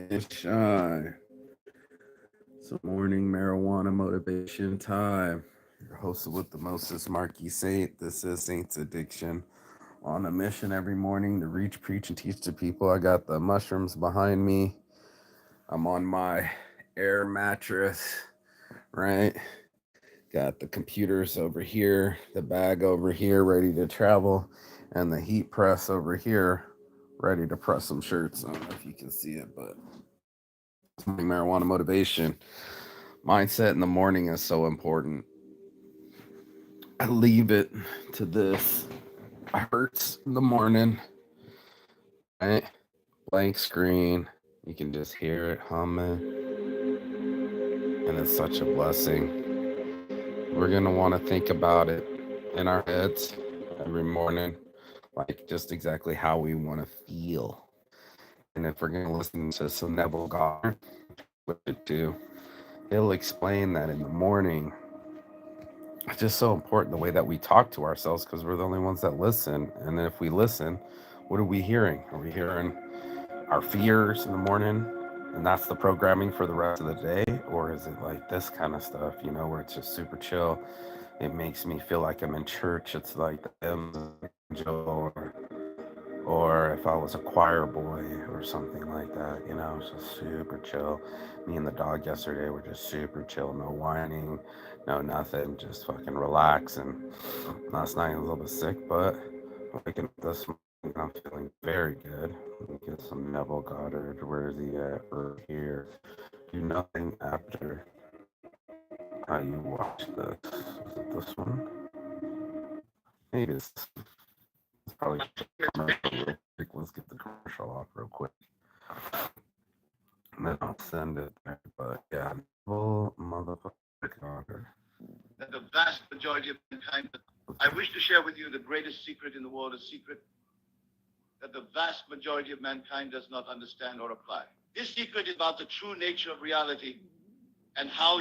Shine. It's a morning marijuana motivation time. Your host with the mostest, Marky Saint. This is Saint's Addiction. On a mission every morning to reach, preach, and teach the people. I got the mushrooms behind me. I'm on my air mattress, right? Got the computers over here, the bag over here, ready to travel, and the heat press over here, ready to press some shirts. I don't know if you can see it, but morning marijuana motivation. Mindset in the morning is so important. I leave it to this. It hurts in the morning, right? Blank screen. You can just hear it humming, and it's such a blessing. We're going to want to think about it in our heads every morning, like just exactly how we want to feel. And if we're going to listen to some Neville Goddard, which we do, he'll explain that in the morning. It's just so important the way that we talk to ourselves because we're the only ones that listen. And if we listen, what are we hearing? Are we hearing our fears in the morning? And that's the programming for the rest of the day? Or is it like this kind of stuff, where it's just super chill? It makes me feel like I'm in church. It's like the hymns of angel, or if I was a choir boy or something like that, it's just super chill. Me and the dog yesterday were just super chill, no whining, no nothing, just fucking relax. And last night I was a little bit sick, but waking up this morning, I'm feeling very good. Let me get some Neville Goddard. Where is he at? Right here. Do nothing after how you watch this. Is it this one? Maybe it's probably commercial real quick. Let's get the commercial off real quick. And then I'll send it there. But yeah, Neville motherfucker Goddard. That the vast majority of mankind, I wish to share with you the greatest secret in the world, a secret that the vast majority of mankind does not understand or apply. This secret is about the true nature of reality and how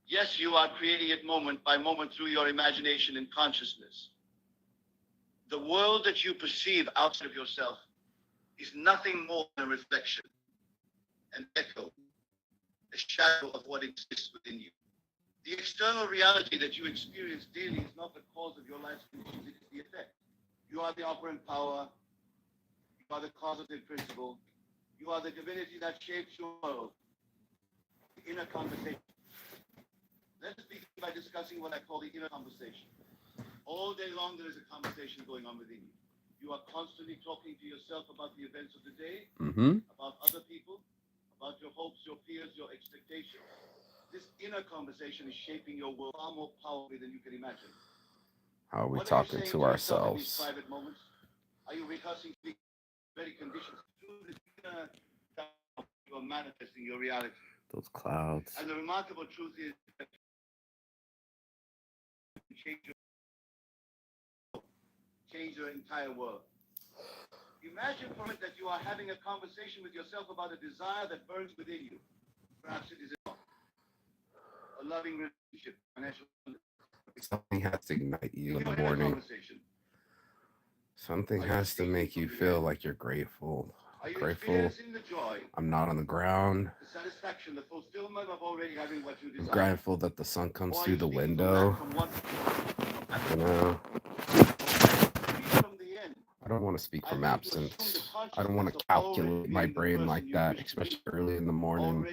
yes, you are creating it moment by moment through your imagination and consciousness. The world that you perceive outside of yourself is nothing more than a reflection, an echo, a shadow of what exists within you. The external reality that you experience daily is not the cause of your life's conditions, it is the effect. You are the operant power, you are the causative principle, you are the divinity that shapes your world. The inner conversation. Let us begin by discussing what I call the inner conversation. All day long there is a conversation going on within you. You are constantly talking to yourself about the events of the day, about other people, about your hopes, your fears, your expectations. This inner conversation is shaping your world far more powerfully than you can imagine. How are we talking to ourselves? In these private moments? Are you rehearsing the very conditions through the inner you are manifesting your reality? Those clouds. And the remarkable truth is that change your entire world. Imagine for it that you are having a conversation with yourself about a desire that burns within you. Perhaps it is a loving relationship, financial. Something has to ignite you in the morning. Something has to make you feel like you're grateful. Grateful. I'm not on the ground. The satisfaction, the fulfillment of already having what you desire. I'm grateful that the sun comes through the window. I don't want to speak from absence. I don't want to calculate my brain like that, especially early in the morning.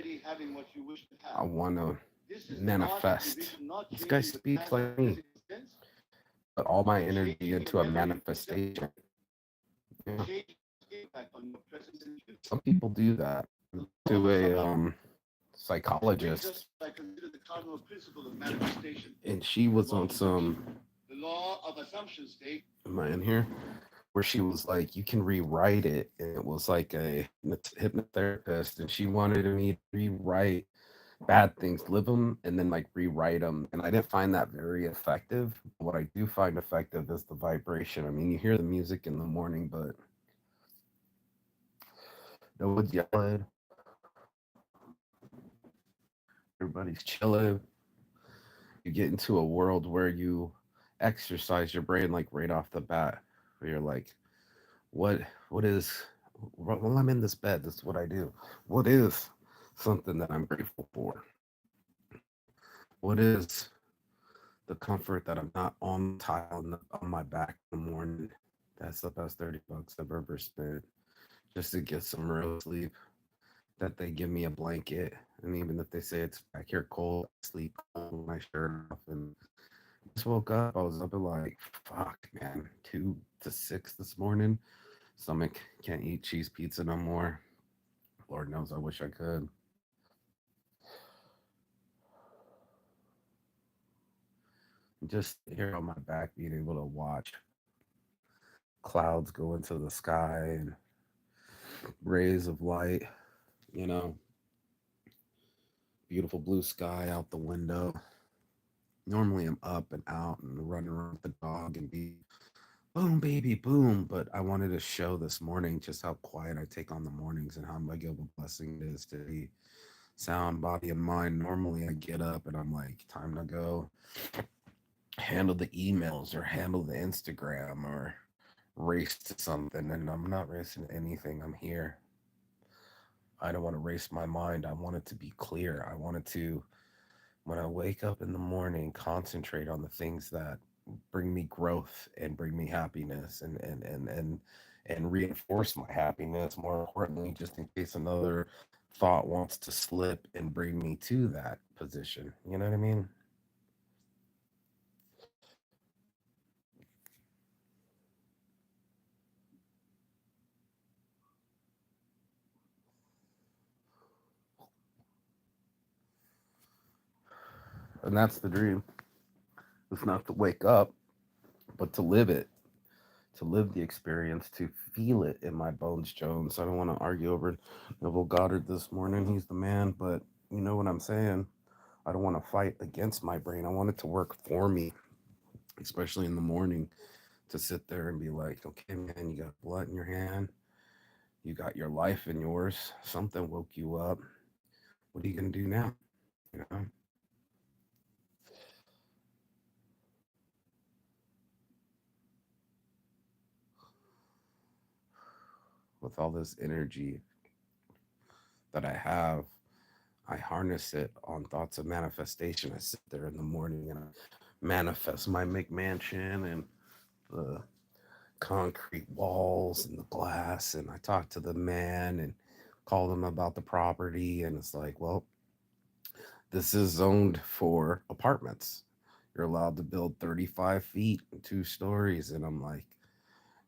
I want to manifest. This guy speaks like me. Put all my energy into a manifestation. Yeah. Some people do that. To a psychologist, and she was on some. The law of assumption state. Am I in here? Where she was like, you can rewrite it, and it was like a hypnotherapist, and she wanted me to rewrite bad things, live them, and then like rewrite them. And I didn't find that very effective. What I do find effective is the vibration. I mean, you hear the music in the morning, but no one's yelling. Everybody's chilling. You get into a world where you exercise your brain like right off the bat, where you're like, what is While I'm in this bed, this is what I do. What is something that I'm grateful for? What is the comfort that I'm not on the tile on my back in the morning? That's the best $30 I've ever spent just to get some real sleep. That they give me a blanket, and even if they say it's back here cold, I sleep cold with my shirt off. And just woke up. I was up at like fuck, man, 2 to 6 this morning. Stomach can't eat cheese pizza no more. Lord knows I wish I could. Just here on my back, being able to watch clouds go into the sky and rays of light, you know, beautiful blue sky out the window. Normally I'm up and out and running around with the dog and be boom, baby, boom. But I wanted to show this morning just how quiet I take on the mornings and how big of a blessing it is to be sound, body, and mind. Normally I get up and I'm like, time to go handle the emails or handle the Instagram or race to something. And I'm not racing anything. I'm here. I don't want to race my mind. I want it to be clear. I want it to, when I wake up in the morning, concentrate on the things that bring me growth and bring me happiness and reinforce my happiness. More importantly, just in case another thought wants to slip and bring me to that position. You know what I mean? And that's the dream. It's not to wake up, but to live it, to live the experience, to feel it in my bones, Jones. I don't want to argue over Neville Goddard this morning. He's the man, but you know what I'm saying? I don't want to fight against my brain. I want it to work for me, especially in the morning, to sit there and be like, okay, man, you got blood in your hand. You got your life in yours. Something woke you up. What are you going to do now? You know, with all this energy that I have, I harness it on thoughts of manifestation. I sit there in the morning and I manifest my McMansion and the concrete walls and the glass. And I talk to the man and call them about the property. And it's like, well, this is zoned for apartments. You're allowed to build 35 feet and 2 stories. And I'm like,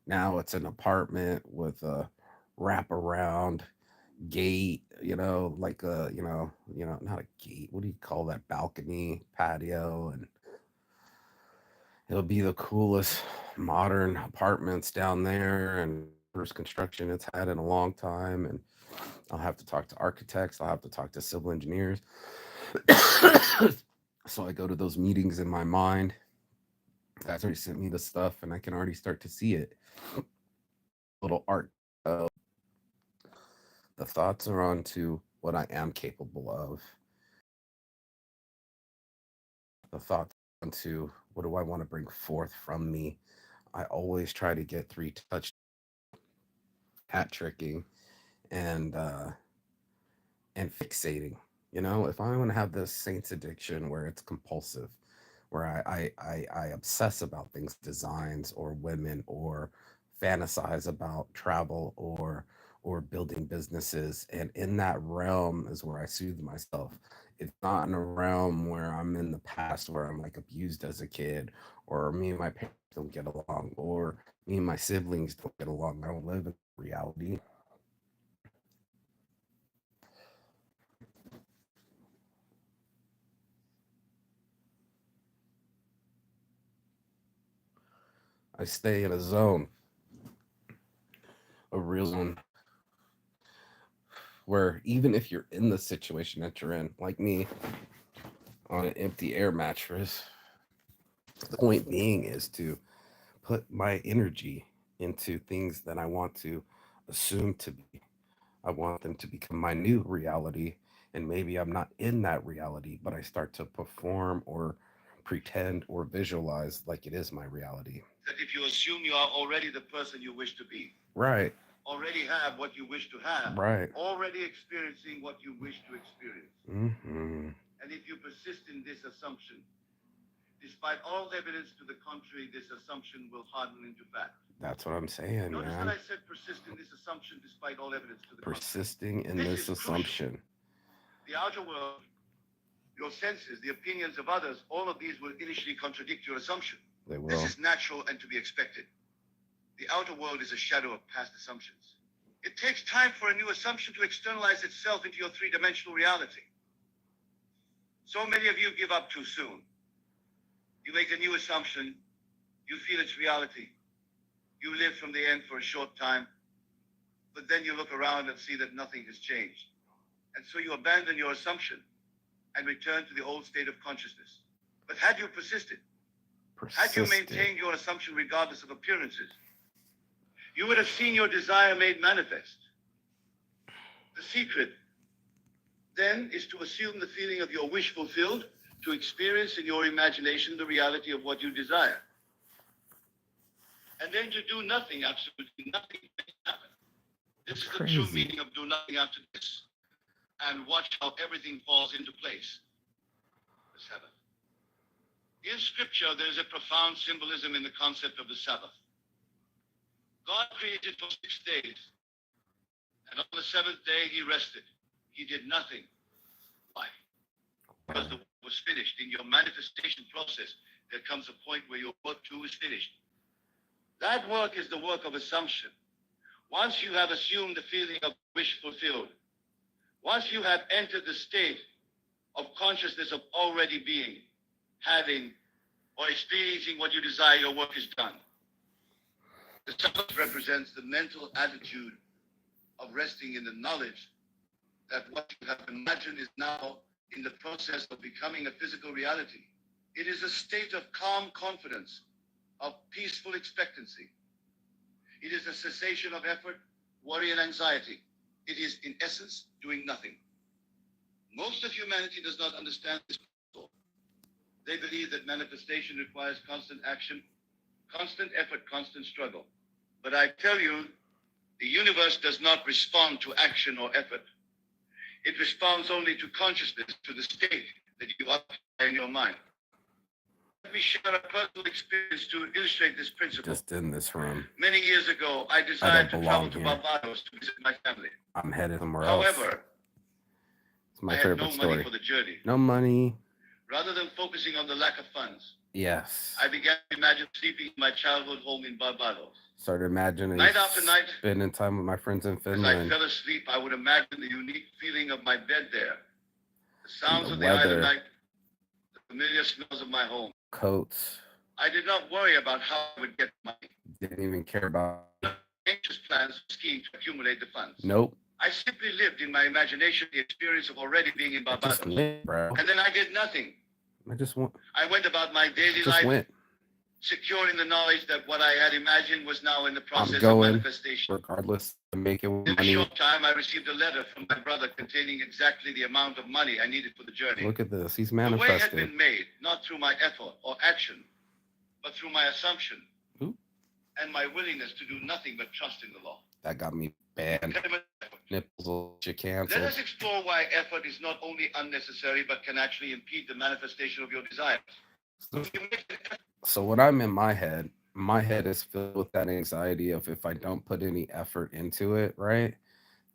now it's an apartment with a wraparound gate, like not a gate. What do you call that? Balcony, patio, and it'll be the coolest modern apartments down there and first construction it's had in a long time. And I'll have to talk to architects. I'll have to talk to civil engineers. So I go to those meetings in my mind. That's already sent me the stuff, and I can already start to see it. Little art. The thoughts are on to what I am capable of. The thoughts onto what do I want to bring forth from me. I always try to get 3 touch hat tricking and and fixating. If I want to have this saints addiction where it's compulsive, where I obsess about things, designs or women, or fantasize about travel or building businesses. And in that realm is where I soothe myself. It's not in a realm where I'm in the past where I'm like abused as a kid, or me and my parents don't get along, or me and my siblings don't get along. I don't live in reality. I stay in a zone, a real zone, where even if you're in the situation that you're in, like me, on an empty air mattress, the point being is to put my energy into things that I want to assume to be. I want them to become my new reality. And maybe I'm not in that reality, but I start to perform or pretend or visualize like it is my reality. That if you assume you are already the person you wish to be, Right. already have what you wish to have, Right. already experiencing what you wish to experience. Mm-hmm. And if you persist in this assumption, despite all evidence to the contrary, this assumption will harden into fact. That's what I'm saying, Notice man. that I said persist in this assumption despite all evidence to the Persisting in This this is crucial. assumption. contrary. The outer world, your senses, the opinions of others, all of these will initially contradict your assumption. They will. This is natural and to be expected. The outer world is a shadow of past assumptions. It takes time for a new assumption to externalize itself into your three-dimensional reality. So many of you give up too soon. You make a new assumption, you feel its reality. You live from the end for a short time, but then you look around and see that nothing has changed. And so you abandon your assumption and return to the old state of consciousness. But had you persisted, had you maintained your assumption regardless of appearances, you would have seen your desire made manifest. The secret, then, is to assume the feeling of your wish fulfilled, to experience in your imagination the reality of what you desire. And then to do nothing, absolutely nothing may happen. This is the true Crazy. meaning of do nothing after this. And watch how everything falls into place. The Sabbath. In Scripture, there is a profound symbolism in the concept of the Sabbath. God created for 6 days, and on the seventh day he rested. He did nothing. Why? Because the work was finished. In your manifestation process, there comes a point where your work too is finished. That work is the work of assumption. Once you have assumed the feeling of wish fulfilled, once you have entered the state of consciousness of already being, having, or experiencing what you desire, your work is done. The Sabbath represents the mental attitude of resting in the knowledge that what you have imagined is now in the process of becoming a physical reality. It is a state of calm confidence, of peaceful expectancy. It is a cessation of effort, worry, and anxiety. It is, in essence, doing nothing. Most of humanity does not understand this principle. They believe that manifestation requires constant action, constant effort, constant struggle. But I tell you, the universe does not respond to action or effort. It responds only to consciousness, to the state that you occupy in your mind. Let me share a personal experience to illustrate this principle. Just in this room. Many years ago, I desired to travel belong to here. Barbados to visit my family. I'm headed somewhere else. However, It's my I had favorite no money story. for the journey. No money. Rather than focusing on the lack of funds, Yes. I began to imagine sleeping in my childhood home in Barbados. Started imagining Night after night, spending time with my friends in as I Finland. fell asleep, I would imagine the unique feeling of my bed there, the sounds the of the island weather. night, the familiar smells of my home. Coats. I did not worry about how I would get money. Didn't even care about. Anxious plans for skiing to accumulate the funds. Nope. I simply lived in my imagination the experience of already being in I just Barbados. went, bro. And then I did nothing. I just went. I went about my daily Just life, went. secure in the knowledge that what I had imagined was now in the process of going. manifestation. Regardless to make it with In a money. short time, I received a letter from my brother containing exactly the amount of money I needed for the journey. Look at this. He's The way had manifesting. been made, not through my effort or action, but through my assumption Ooh. and my willingness to do nothing but trust in the law. That got me banned. Nipples you Let canceled. us explore why effort is not only unnecessary, but can actually impede the manifestation of your desires. If you make an effort, So when I'm in my head is filled with that anxiety of if I don't put any effort into it, right,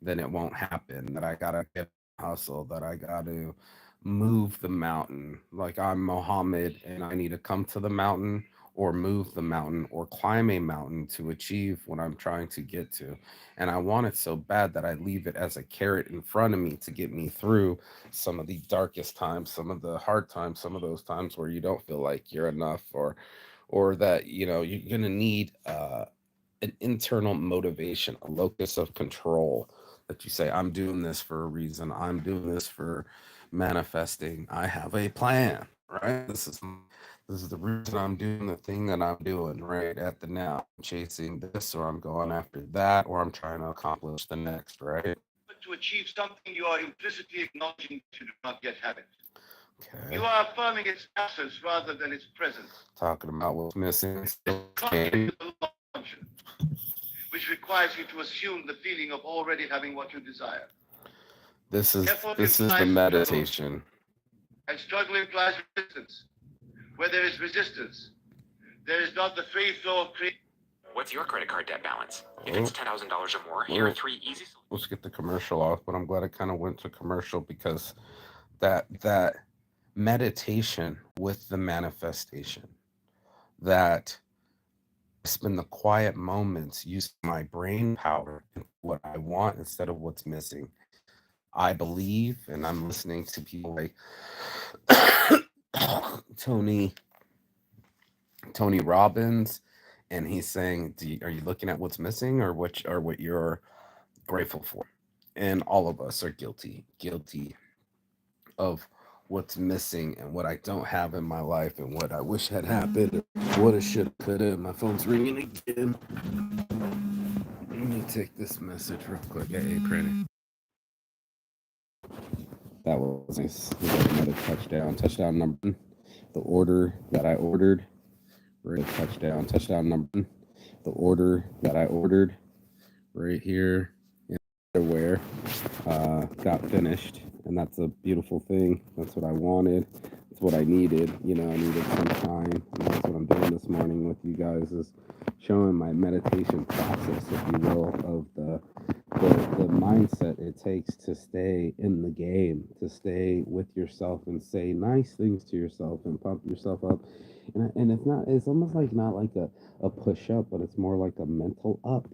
then it won't happen. That I gotta get hustle, that I gotta move the mountain. Like I'm Muhammad and I need to come to the mountain or move the mountain or climb a mountain to achieve what I'm trying to get to. And I want it so bad that I leave it as a carrot in front of me to get me through some of the darkest times, some of the hard times, some of those times where you don't feel like you're enough or that, you know, you're going to need an internal motivation, a locus of control that you say, I'm doing this for a reason. I'm doing this for manifesting. I have a plan, right? This is the reason I'm doing the thing that I'm doing right at the now. I'm chasing this, or I'm going after that, or I'm trying to accomplish the next, right? to achieve something, you are implicitly acknowledging that you do not yet have it. Okay. You are affirming its absence rather than its presence. Talking about what's missing. Still Contrary came. to the law of assumption, which requires requires you to assume the feeling of already having what you desire. This is Effort the implies meditation. And struggle implies resistance. Where there is resistance, there is not the free flow of creation. What's your credit card debt balance? If it's $10,000 or more, here are 3 easy solutions. Let's get the commercial off, but I'm glad I kind of went to commercial because that meditation with the manifestation, that I spend the quiet moments using my brain power and what I want instead of what's missing. I believe, and I'm listening to people like Tony Robbins, and he's saying, are you looking at what's missing or what you're grateful for? And all of us are guilty of what's missing and what I don't have in my life and what I wish had happened, what I should have, could have. My phone's ringing again. Let me take this message real quick. Hey, Prinny. That was nice. We got another touchdown number. The order that I ordered. We're at touchdown number. The order that I ordered right here in underwear got finished, and that's a beautiful thing. That's what I wanted. That's what I needed. I needed some time, and that's what I'm doing this morning with you guys, is showing my meditation process, if you will, of the mindset it takes to stay in the game, to stay with yourself and say nice things to yourself and pump yourself up. And it's almost like not like a push up, but it's more like a mental up,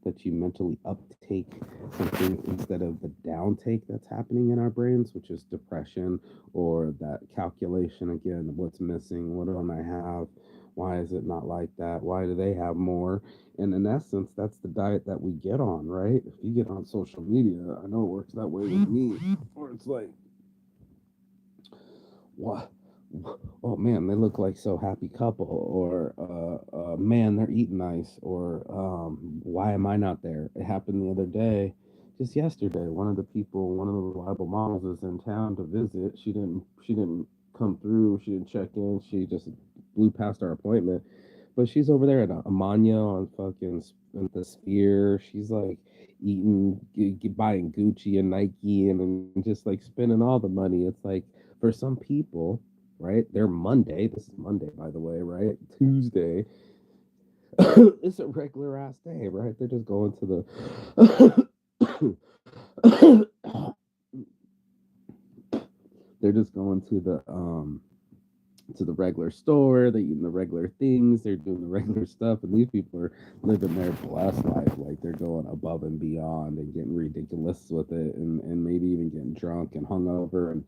that you mentally uptake something instead of the downtake that's happening in our brains, which is depression or that calculation again, what's missing, what don't I have, why is it not like that, why do they have more? And in essence, that's the diet that we get on, right? If you get on social media, I know it works that way with me, or it's like, what? Oh man, they look like so happy couple, or man, they're eating nice, or why am I not there? It happened the other day, just yesterday. One of the reliable moms was in town to visit. She didn't come through. She didn't check in. She just blew past our appointment. But she's over there at Amanya on fucking the Sphere. She's like eating, buying Gucci and Nike, and just like spending all the money. It's like, for some people, right? They're Monday. This is Monday, by the way, right? Tuesday. It's a regular ass day, right? They're just going to the they're just going to the regular store. They're eating the regular things. They're doing the regular stuff, and these people are living their blessed life. Like, they're going above and beyond and getting ridiculous with it, and maybe even getting drunk and hungover and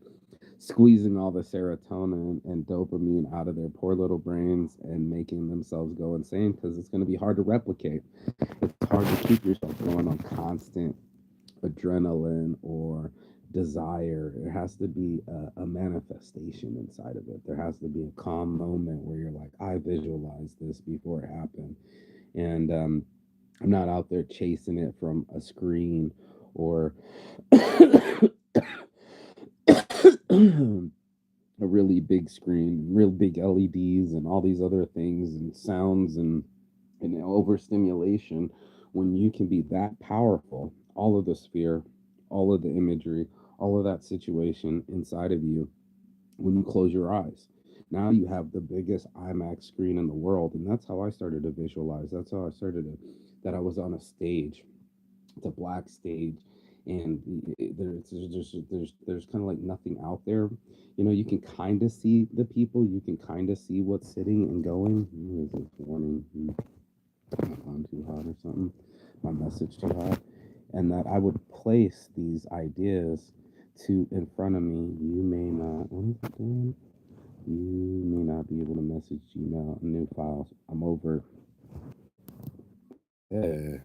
squeezing all the serotonin and dopamine out of their poor little brains and making themselves go insane, because it's going to be hard to replicate. It's hard to keep yourself going on constant adrenaline or desire. There has to be a manifestation inside of it. There has to be a calm moment where you're like, I visualized this before it happened, and I'm not out there chasing it from a screen or a really big screen, real big LEDs and all these other things and sounds and overstimulation, when you can be that powerful. All of the sphere, all of the imagery, all of that situation inside of you, when you close your eyes. Now you have the biggest IMAX screen in the world, and that's how I started to visualize. That's how I started to, that I was on a stage. It's a black stage, and there's kind of like nothing out there. You can kind of see the people. You can kind of see what's sitting and going. What is this warning? My phone too hot or something? My message too hot? And that I would place these ideas in front of me. You may not. What is it doing? You may not be able to message Gmail new files. I'm over. Yeah.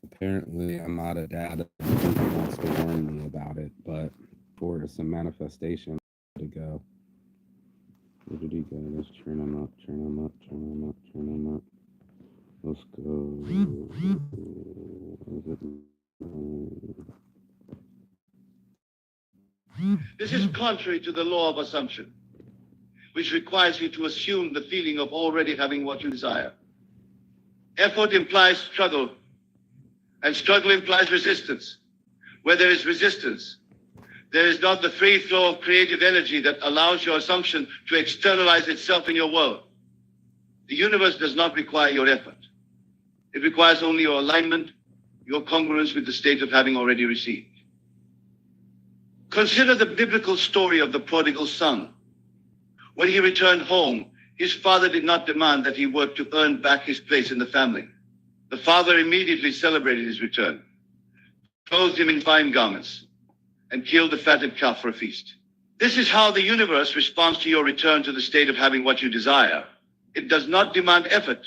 Apparently, I'm out of data. He wants to warn me about it, but for some manifestation to go. Where did he go? Let's turn him up. Let's go. This is contrary to the law of assumption, which requires you to assume the feeling of already having what you desire. Effort implies struggle, And struggle implies resistance. Where there is resistance, there is not the free flow of creative energy that allows your assumption to externalize itself in your world. The universe does not require your effort. It requires only your alignment, your congruence with the state of having already received. Consider the biblical story of the prodigal son. When he returned home, his father did not demand that he work to earn back his place in the family. The father immediately celebrated his return, clothed him in fine garments, and killed the fatted calf for a feast. This is how the universe responds to your return to the state of having what you desire. It does not demand effort.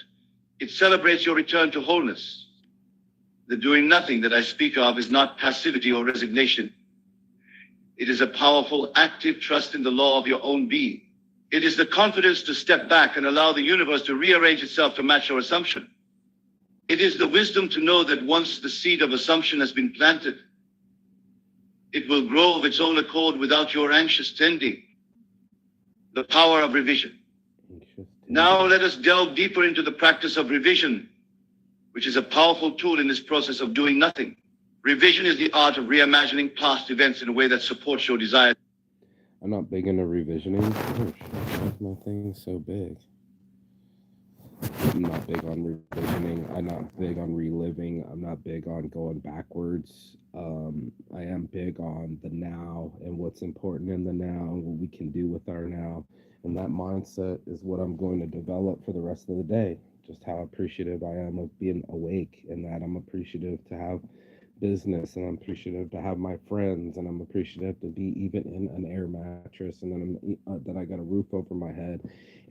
It celebrates your return to wholeness. The doing nothing that I speak of is not passivity or resignation. It is a powerful, active trust in the law of your own being. It is the confidence to step back and allow the universe to rearrange itself to match your assumption. It is the wisdom to know that once the seed of assumption has been planted, it will grow of its own accord without your anxious tending. The power of revision. Now let us delve deeper into the practice of revision, which is a powerful tool in this process of doing nothing. Revision is the art of reimagining past events in a way that supports your desire. I'm not big into revisioning. Oh, shit, why is my thing so big? I'm not big on revisioning. I'm not big on reliving. I'm not big on going backwards. I am big on the now and what's important in the now and what we can do with our now. And that mindset is what I'm going to develop for the rest of the day. Just how appreciative I am of being awake, and that I'm appreciative to have business, and I'm appreciative to have my friends, and I'm appreciative to be even in an air mattress, and then that I got a roof over my head,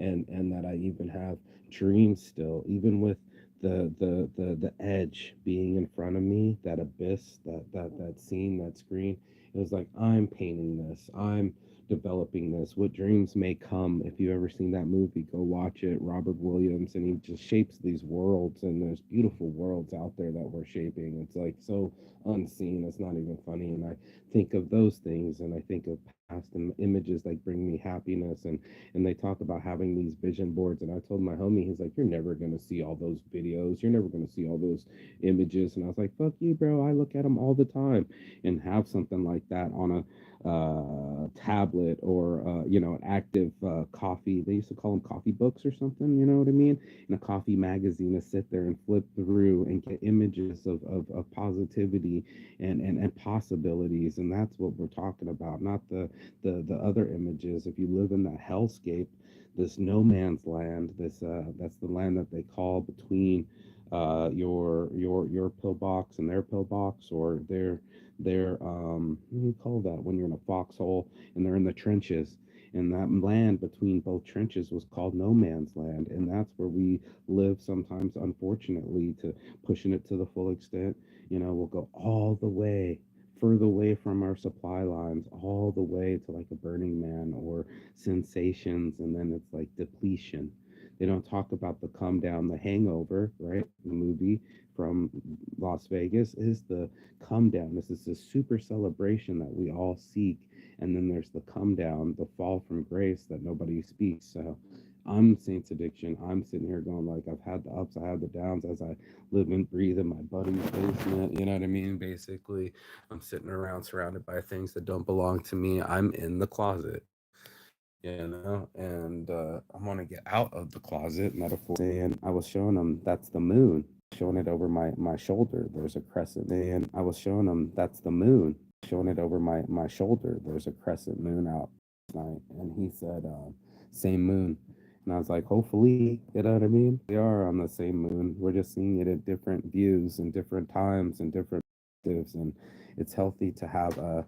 and that I even have dreams still, even with the edge being in front of me, that abyss, that scene, that screen. It was like, I'm painting this, I'm developing this. What dreams may come. If you ever seen that movie, go watch it. Robert Williams, and he just shapes these worlds, and there's beautiful worlds out there that we're shaping. It's like so unseen, it's not even funny. And I think of those things, and I think of past images that bring me happiness, and they talk about having these vision boards. And I told my homie, he's like, you're never going to see all those videos, you're never going to see all those images. And I was like, fuck you, bro, I look at them all the time. And have something like that on a tablet, or an active coffee, they used to call them coffee books or something, you know what I mean, in a coffee magazine, to sit there and flip through and get images of positivity and possibilities. And that's what we're talking about, not the other images. If you live in that hellscape, this no man's land, this that's the land that they call between your pillbox and their pillbox, or their what do you call that when you're in a foxhole and they're in the trenches, and that land between both trenches was called no man's land. And that's where we live sometimes, unfortunately, to pushing it to the full extent. We'll go all the way further away from our supply lines, all the way to like a Burning Man or sensations, and then it's like depletion. They don't talk about the come down. The Hangover, right? The movie from Las Vegas is the come down. This is a super celebration that we all seek. And then there's the come down, the fall from grace that nobody speaks. So I'm Saints Addiction. I'm sitting here going like, I've had the ups, I had the downs, as I live and breathe in my buddy's basement. You know what I mean? Basically, I'm sitting around surrounded by things that don't belong to me. I'm in the closet. And I want to get out of the closet, metaphorically. And I was showing them that's the moon, showing it over my shoulder. There's a crescent. And I was showing them that's the moon, showing it over my shoulder. There's a crescent moon out tonight. And he said, same moon. And I was like, hopefully, you know what I mean? We are on the same moon. We're just seeing it at different views and different times and different perspectives. And it's healthy to have a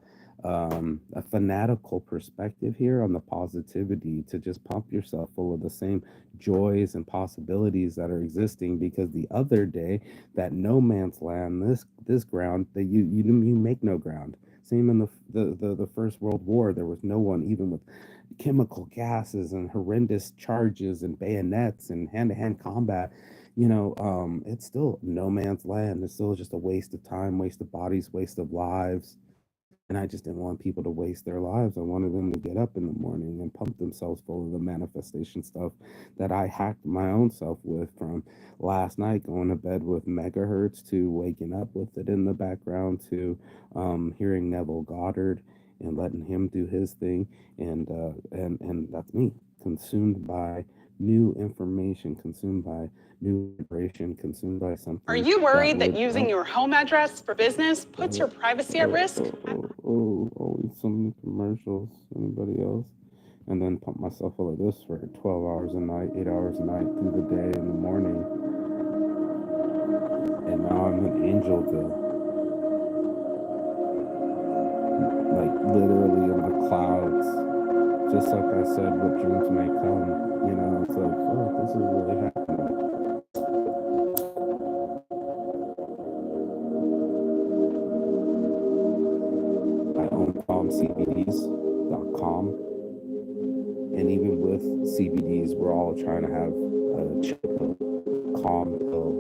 fanatical perspective here on the positivity, to just pump yourself full of the same joys and possibilities that are existing. Because the other day, that no man's land, this ground that you make no ground. Same in the First World War, there was no one, even with chemical gases and horrendous charges and bayonets and hand-to-hand combat. It's still no man's land. It's still just a waste of time, waste of bodies, waste of lives. And I just didn't want people to waste their lives. I wanted them to get up in the morning and pump themselves full of the manifestation stuff that I hacked my own self with, from last night going to bed with megahertz to waking up with it in the background to hearing Neville Goddard and letting him do his thing. And that's me, consumed by new information, consumed by new vibration, consumed by Are something you worried that would using your home address for business puts your privacy at risk? Always so many commercials. Anybody else? And then pump myself full of this for 12 hours a night, 8 hours a night through the day in the morning. And now I'm in Angelville. Like literally in the clouds. Just like I said, what dreams may come. You know, it's like, oh, this is really happening. I own calmcbds.com. And even with CBDs, we're all trying to have a chill pill, calm pill,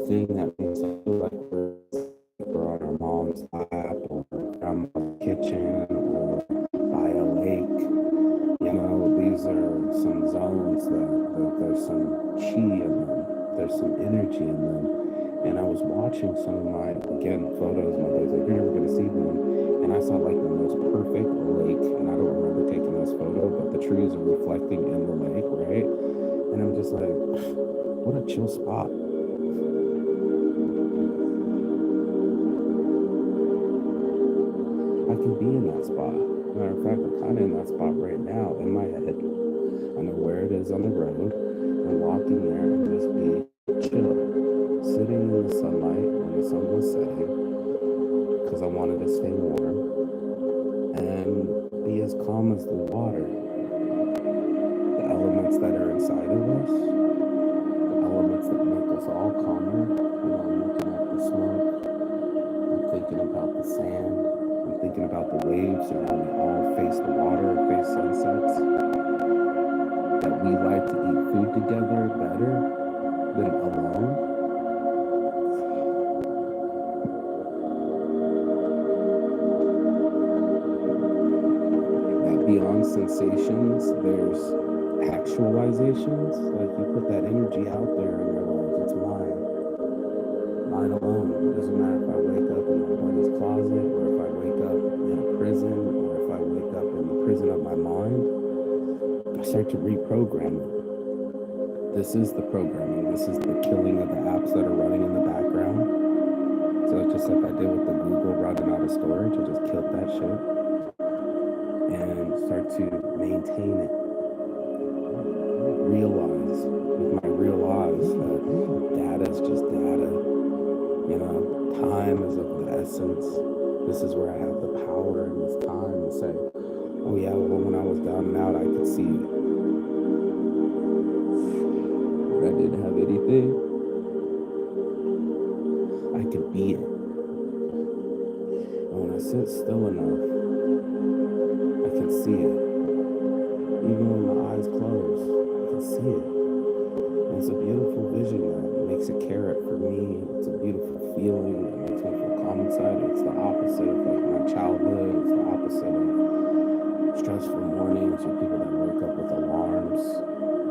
thing that makes us feel like we're on our mom's lap or grandma's kitchen or by a lake. You know, these are some zones that there's some chi in them, there's some energy in them. And I was watching some of my, again, photos. My dad's like, you're never going to see one. And I saw like the most perfect lake. And I don't remember taking this photo, but the trees are reflecting in the lake, right? And I'm just like, what a chill spot. I can be in that spot. Matter of fact, I'm kind of in that spot right now in my head. I know where it is on the road, and walking there and just be chill, sitting in the sunlight when the sun was setting, because I wanted to stay warm, and be as calm as the water. The elements that are inside of us, the elements that make us all calmer. You know, I'm looking at the smoke, I'm thinking about the sand, I'm thinking about the waves and how we all face the water, face sunsets. That we like to eat food together better than alone. That beyond sensations, there's actualizations. Like you put that energy out there and you're like, it's mine. Mine alone. It doesn't matter if I wake up in my buddy's closet or if I wake up in a prison or if I wake up in the prison of my mind. I start to reprogram it. This is the programming. This is the killing of the apps that are running in the background. So just like I did with the Google running out of storage, I just killed that shit and start to maintain it. Realize with my real eyes that data is just data. You know, time is of the essence. This is where I have the power in this time to say, oh yeah, well, when I was down and out, I could see it. When I didn't have anything, I could be it. And when I sit still enough, I can see it. Even when my eyes close, I can see it. And it's a beautiful vision that makes a carrot for me. It's a beautiful feeling. It makes me feel calm inside. It's the opposite of like my childhood. It's the opposite of stressful mornings or people that wake up with alarms.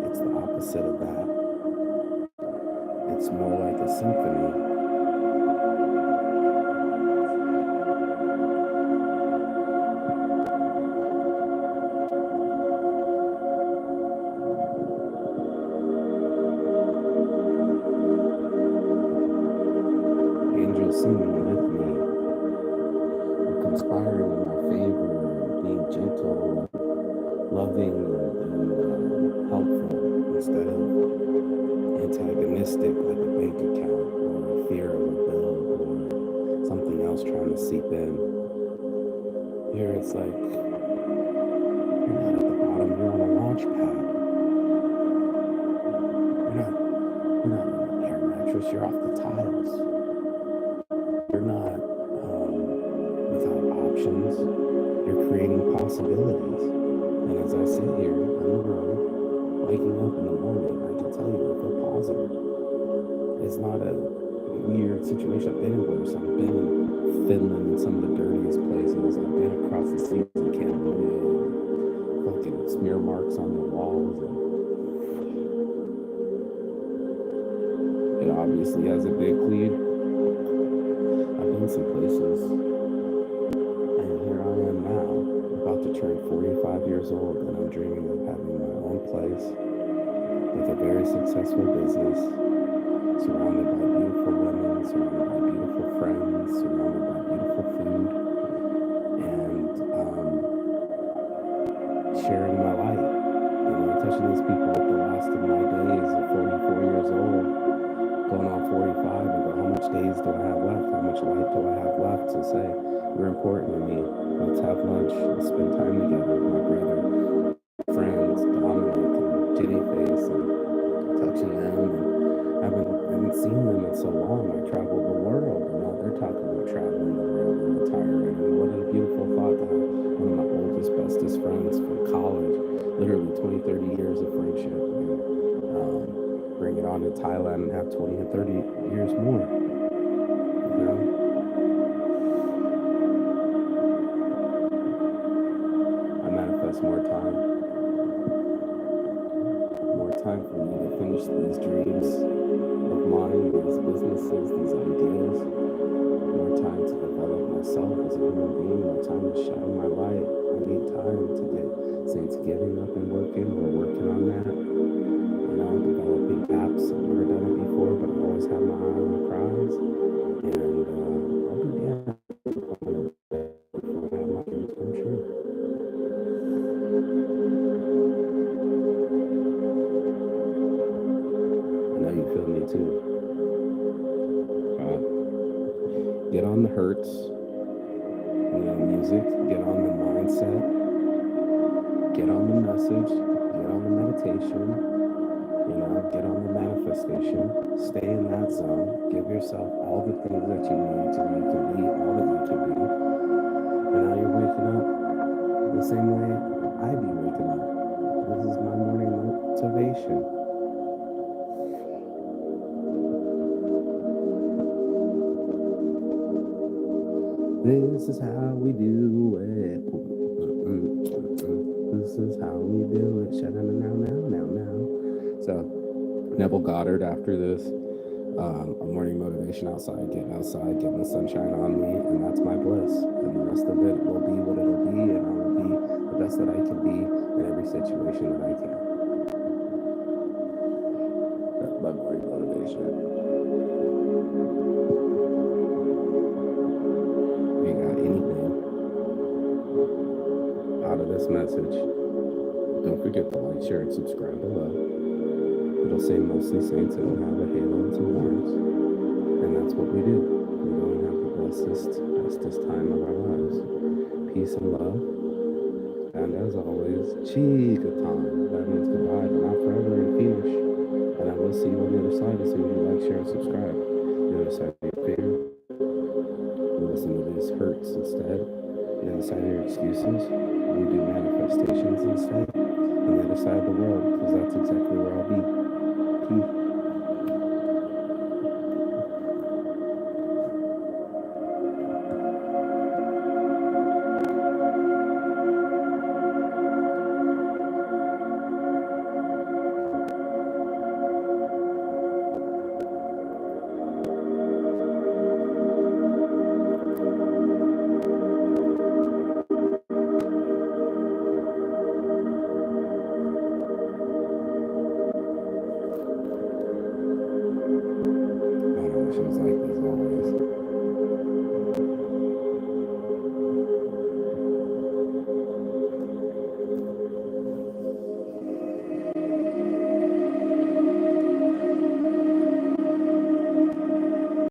It's the opposite of that. It's more like a symphony. Angels singing with me, and conspiring in my favor, and being gentle, and loving, and helpful instead of antagonistic like a bank account or a fear of a bill or something else trying to seep in. Here it's like you're not at the bottom, you're on a launch pad. You're not on an air mattress, you're off the tiles. You're not without options. You're creating possibilities. And as I sit here on the road, waking up in the morning, I can tell you I feel positive. It's not a weird situation. I've been in worse. I've been in Finland and some of the dirtiest places. I've been across the seas in Cambodia, fucking smear marks on the walls, and it obviously has a big lead. I've been some places, and here I am now, about to turn 45 years old, and I'm dreaming of having my own place with a very successful business, surrounded by beautiful women, surrounded by beautiful friends, surrounded by beautiful food, and sharing my light. You know, touching these people with the last of my days at 44 years old, going on 45, and go, how much days do I have left? How much light do I have left to say, you're important to me. Let's have lunch. Let's spend time together. My brother, friends, Dominic and Jenny Face, and touching them. And I haven't seen them in so long. I traveled the world, and now they're talking about traveling the world and retiring. And what a beautiful thought to have one of my oldest, bestest friends from college, literally 20, 30 years of friendship. And, bring it on to Thailand and have 20 or 30 years more. You know? I manifest more time. More time for me to finish these dreams of mine, these businesses, these ideas. More time to develop myself as a human being. More time to shine my light. I need time to get Saints Giving up and working. We're working on that. You know, developing apps. I've never done it before, but I always have my eye on the prize. And I'll be damned if I'm gonna have my dreams come true. I know you feel me too. Get on the hurts, you know, music, get on the mindset, get on the message, get on the meditation. You know, get on the manifestation, stay in that zone, give yourself all the things that you need so you can be all that you can be. And now you're waking up the same way I be waking up. This is my morning motivation. This is how we do it. This is how we do it. Now. So, Neville Goddard after this, a morning motivation outside, getting the sunshine on me, and that's my bliss. And the rest of it will be what it'll be, and I will be the best that I can be in every situation that I can. That's my morning motivation. If you got anything out of this message, don't forget to like, share, and subscribe below. It'll say mostly Saints. It'll have a halo and some horns. And that's what we do. We go and have the bestest time of our lives. Peace and love. And as always, chica time. That means goodbye, but not forever and finish. And I will see you on the other side as soon as you like, share, and subscribe. The other side of your fear. You listen to these hurts instead. The other side of your excuses. We do manifestations instead. On the other side of the world, because that's exactly where I'll be. Peace. Feels like this always.